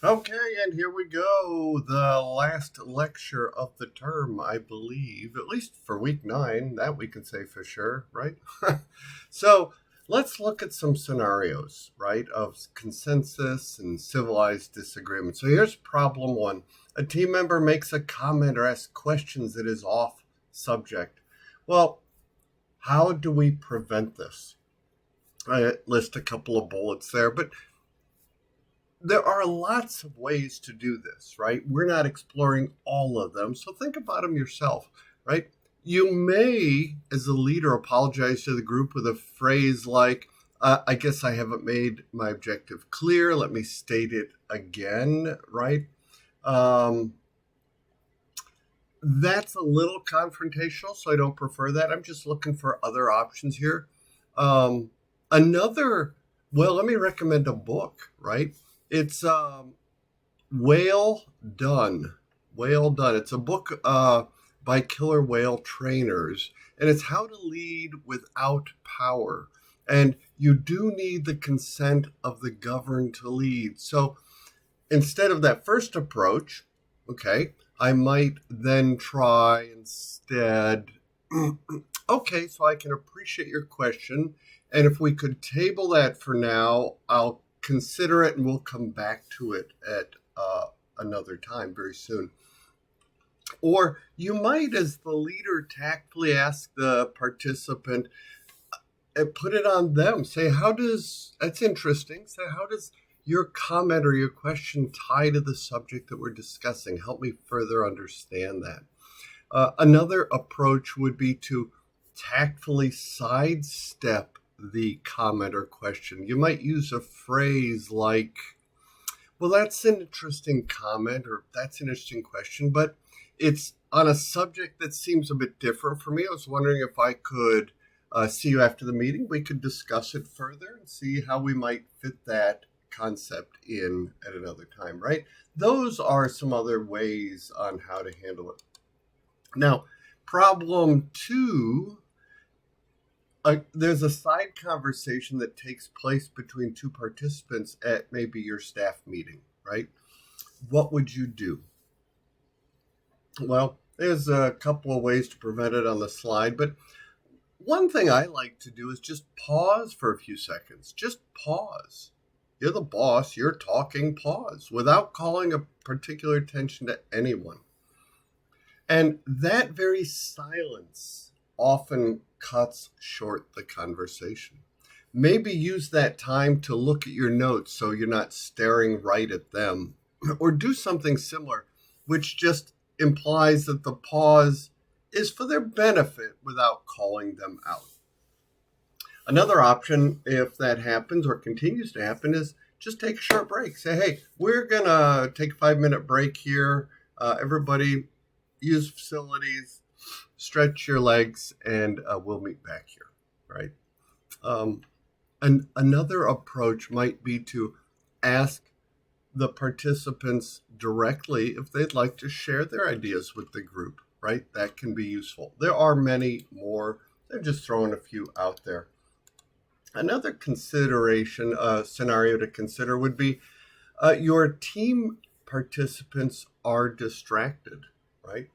Okay, and here we go. The last lecture of the term, I believe, at least for week 9, that we can say for sure, right? So let's look at some scenarios, right, of consensus and civilized disagreement. So here's problem one: a team member makes a comment or asks questions that is off subject. Well, how do we prevent this? I list a couple of bullets there, but there are lots of ways to do this, right? We're not exploring all of them, so think about them yourself, right? You may, as a leader, apologize to the group with a phrase like, I guess I haven't made my objective clear. Let me state it again, right? Um, that's a little confrontational, so I don't prefer that. I'm just looking for other options here. Um, another, well, let me recommend a book, right? It's Whale Done. Whale Done. It's a book by killer whale trainers, and it's how to lead without power. And you do need the consent of the governed to lead. So instead of that first approach, okay, I might then try instead, okay, so I can appreciate your question. And if we could table that for now, I'll consider it and we'll come back to it at another time very soon. Or you might, as the leader, tactfully ask the participant, put it on them. Say, how does, that's interesting. Say, how does your comment or your question tie to the subject that we're discussing? Help me further understand that. Another approach would be to tactfully sidestep the comment or question. You might use a phrase like, well, that's an interesting comment or that's an interesting question, but it's on a subject that seems a bit different for me. I was wondering if I could see you after the meeting. We could discuss it further and see how we might fit that concept in at another time, right? Those are some other ways on how to handle it. Now, problem two, there's a side conversation that takes place between two participants at maybe your staff meeting, right? What would you do? Well, there's a couple of ways to prevent it on the slide, but one thing I like to do is just pause for a few seconds. Just pause. You're the boss, you're talking, pause without calling a particular attention to anyone. And that very silence often cuts short the conversation. Maybe use that time to look at your notes so you're not staring right at them, or do something similar, which just implies that the pause is for their benefit without calling them out. Another option, if that happens or continues to happen, is just take a short break. Say, hey, we're going to take a 5-minute break here. Everybody use facilities, stretch your legs, and we'll meet back here, right? Um, another approach might be to ask the participants directly if they'd like to share their ideas with the group, right? That can be useful. There are many more. I'm just throwing a few out there. Another consideration, scenario to consider would be your team participants are distracted, right?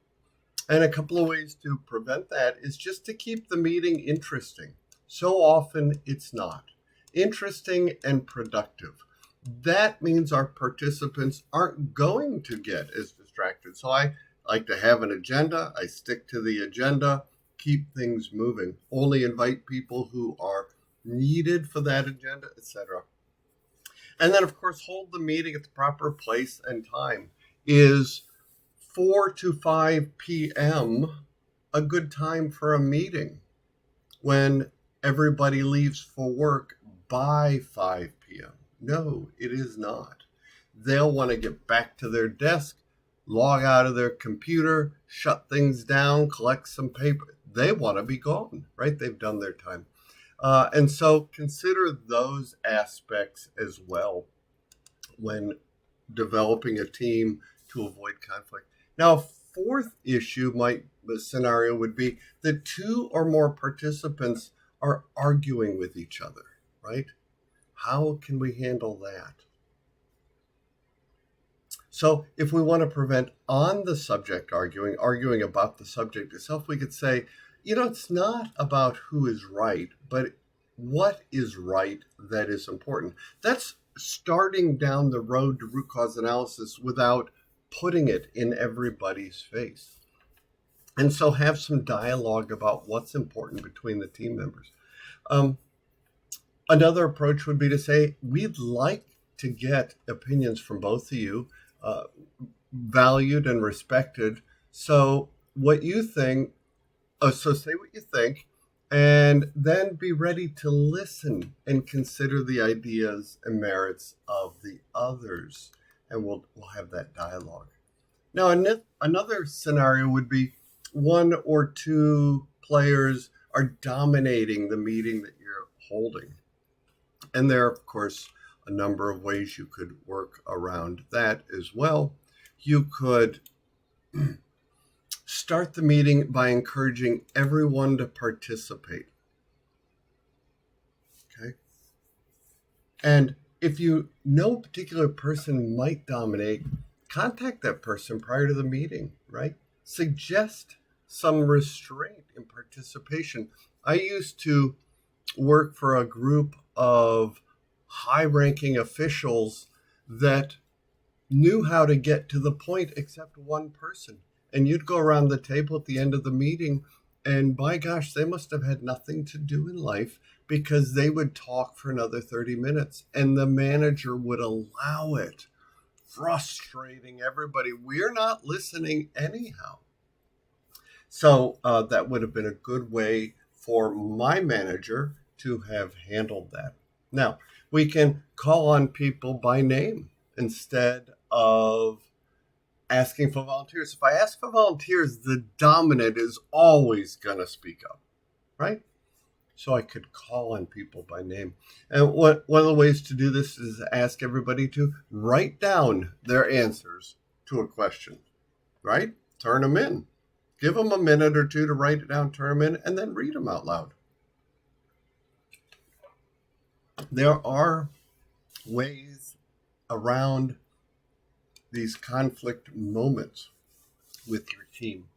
And a couple of ways to prevent that is just to keep the meeting interesting. So often it's not. Interesting and productive. That means our participants aren't going to get as distracted. So I like to have an agenda. I stick to the agenda, keep things moving, only invite people who are needed for that agenda, etc. And then, of course, hold the meeting at the proper place and time. Is 4 to 5 p.m. a good time for a meeting when everybody leaves for work by 5 p.m.? No, it is not. They'll want to get back to their desk, log out of their computer, shut things down, collect some paper. They want to be gone, right? They've done their time. And so consider those aspects as well when developing a team to avoid conflict. Now, a fourth scenario would be that two or more participants are arguing with each other, right? How can we handle that? So if we want to prevent on the subject arguing about the subject itself, we could say, it's not about who is right, but what is right that is important. That's starting down the road to root cause analysis without putting it in everybody's face. And so have some dialogue about what's important between the team members. Um, Another approach would be to say, we'd like to get opinions from both of you, uh, valued and respected. So what you think, so say what you think, and then be ready to listen and consider the ideas and merits of the others. And we'll have that dialogue. Now, another scenario would be one or two players are dominating the meeting that you're holding. And there are, of course, a number of ways you could work around that as well. You could start the meeting by encouraging everyone to participate. Okay. And if you know a particular person might dominate, contact that person prior to the meeting, right? Suggest some restraint in participation. I used to work for a group of high ranking officials that knew how to get to the point except one person. And you'd go around the table at the end of the meeting, and by gosh, they must have had nothing to do in life because they would talk for another 30 minutes and the manager would allow it, frustrating everybody. We're not listening anyhow. So that would have been a good way for my manager to have handled that. Now, we can call on people by name instead of asking for volunteers. If I ask for volunteers, the dominant is always going to speak up, right? So I could call on people by name. And one of the ways to do this is ask everybody to write down their answers to a question, right? Turn them in. Give them a minute or two to write it down, turn them in, and then read them out loud. There are ways around these conflict moments with your team.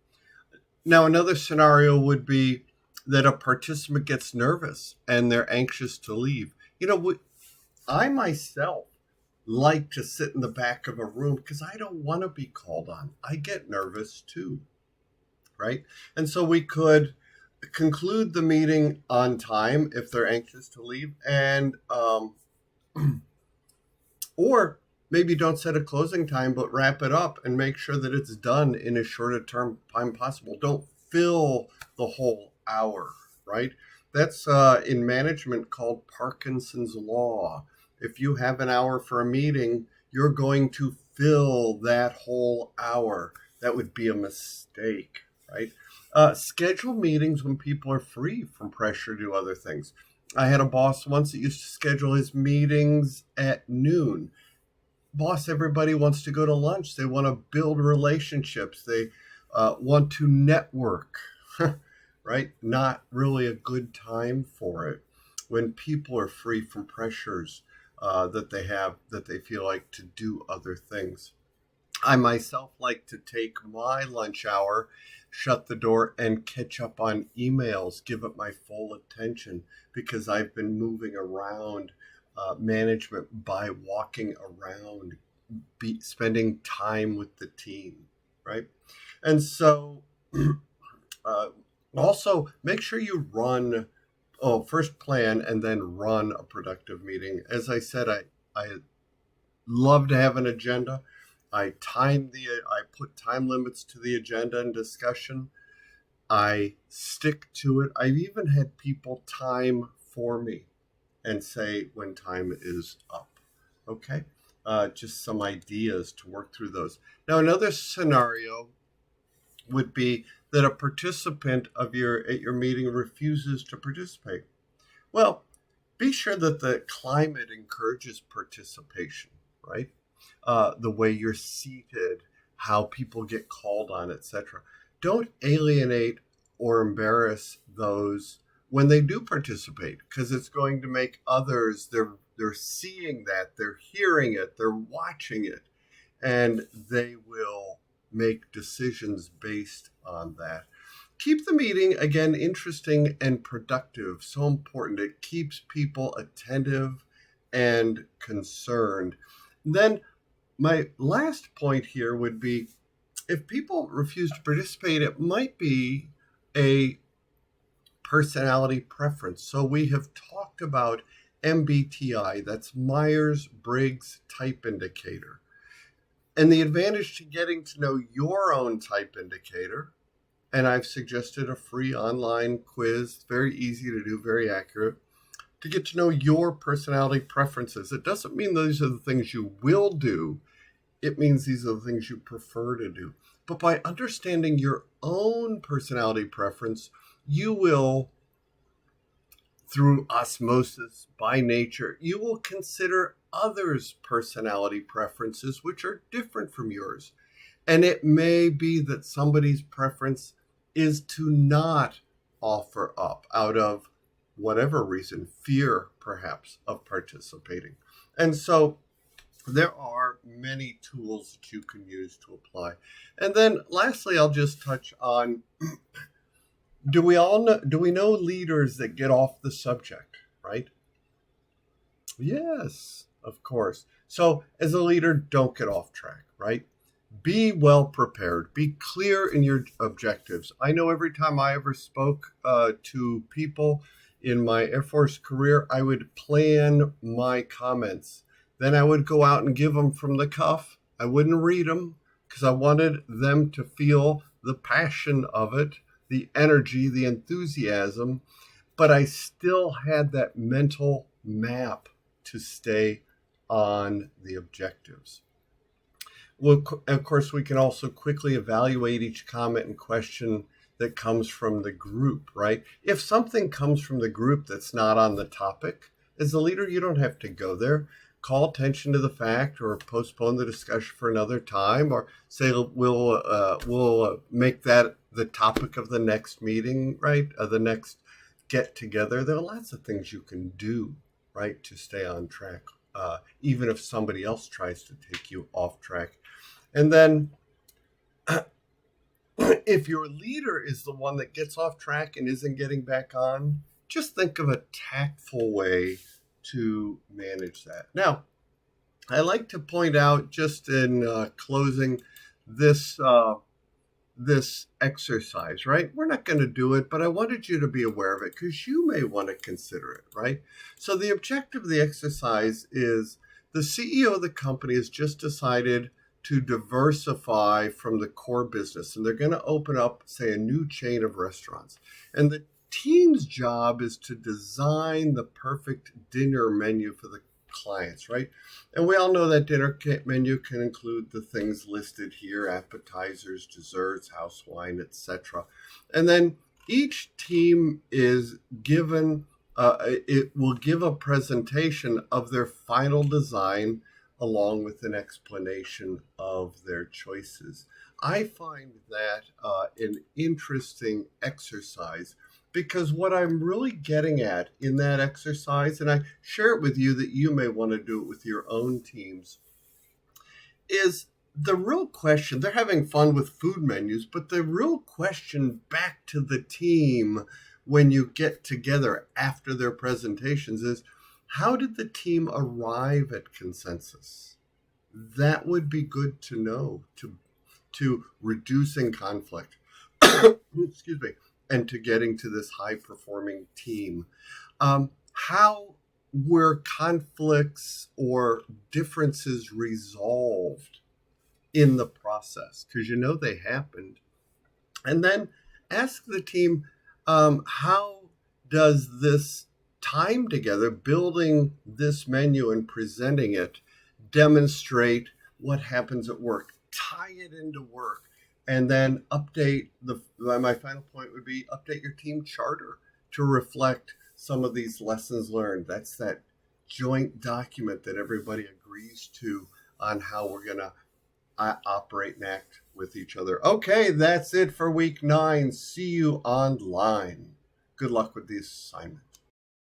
Now, another scenario would be that a participant gets nervous and they're anxious to leave. I myself like to sit in the back of a room because I don't want to be called on. I get nervous too, right? And so we could conclude the meeting on time if they're anxious to leave, and or maybe don't set a closing time, but wrap it up and make sure that it's done in as short a term time possible. Don't fill the whole hour, right? That's in management called Parkinson's law. If you have an hour for a meeting, you're going to fill that whole hour. That would be a mistake, right? Schedule meetings when people are free from pressure to do other things. I had a boss once that used to schedule his meetings at noon. Boss, everybody wants to go to lunch. They want to build relationships. They want to network, right? Not really a good time for it when people are free from pressures that they feel like to do other things. I myself like to take my lunch hour, shut the door, and catch up on emails, give it my full attention because I've been moving around management by walking around, spending time with the team, right? And so also make sure you first plan and then run a productive meeting. As I said, I love to have an agenda. I put time limits to the agenda and discussion. I stick to it. I've even had people time for me and say when time is up. Okay? Just some ideas to work through those. Now, another scenario would be that a participant at your meeting refuses to participate. Well, be sure that the climate encourages participation, right? The way you're seated, how people get called on, etc. Don't alienate or embarrass those when they do participate, because it's going to make others, they're seeing that, they're hearing it, they're watching it, and they will make decisions based on that. Keep the meeting, again, interesting and productive. So important. It keeps people attentive and concerned. Then my last point here would be, if people refuse to participate, it might be a personality preference. So we have talked about MBTI, that's Myers-Briggs Type Indicator. And the advantage to getting to know your own type indicator, and I've suggested a free online quiz, very easy to do, very accurate, to get to know your personality preferences. It doesn't mean these are the things you will do. It means these are the things you prefer to do. But by understanding your own personality preference, you will, through osmosis, by nature, you will consider others' personality preferences, which are different from yours. And it may be that somebody's preference is to not offer up out of whatever reason, fear perhaps of participating. And so there are many tools that you can use to apply. And then lastly, I'll just touch on, do we know leaders that get off the subject, right? Yes, of course. So as a leader, don't get off track, right? Be well prepared. Be clear in your objectives. I know every time I ever spoke to people in my Air Force career, I would plan my comments. Then I would go out and give them from the cuff. I wouldn't read them because I wanted them to feel the passion of it, the energy, the enthusiasm. But I still had that mental map to stay on the objectives. Well, of course, we can also quickly evaluate each comment and question that comes from the group, right? If something comes from the group that's not on the topic, as a leader, you don't have to go there. Call attention to the fact or postpone the discussion for another time, or say we'll make that the topic of the next meeting, right? The next get together. There are lots of things you can do, right, to stay on track, even if somebody else tries to take you off track. And then if your leader is the one that gets off track and isn't getting back on, just think of a tactful way to manage that. Now, I like to point out, just in closing, this exercise, right? We're not going to do it, but I wanted you to be aware of it because you may want to consider it, right? So the objective of the exercise is the CEO of the company has just decided to diversify from the core business, and they're going to open up, say, a new chain of restaurants. And the team's job is to design the perfect dinner menu for the clients, right? And we all know that dinner menu can include the things listed here: appetizers, desserts, house wine, etc. And then each team is given, it will give a presentation of their final design along with an explanation of their choices. I find that an interesting exercise, because what I'm really getting at in that exercise, and I share it with you that you may want to do it with your own teams, is the real question. They're having fun with food menus, but the real question back to the team when you get together after their presentations is, how did the team arrive at consensus? That would be good to know, to reducing conflict. Excuse me. And to getting to this high-performing team. How were conflicts or differences resolved in the process? Because you know they happened. And then ask the team, how does this time together, building this menu and presenting it, demonstrate what happens at work? Tie it into work. And then update my final point would be update your team charter to reflect some of these lessons learned. That's that joint document that everybody agrees to on how we're going to operate and act with each other. Okay, that's it for week 9. See you online. Good luck with the assignment.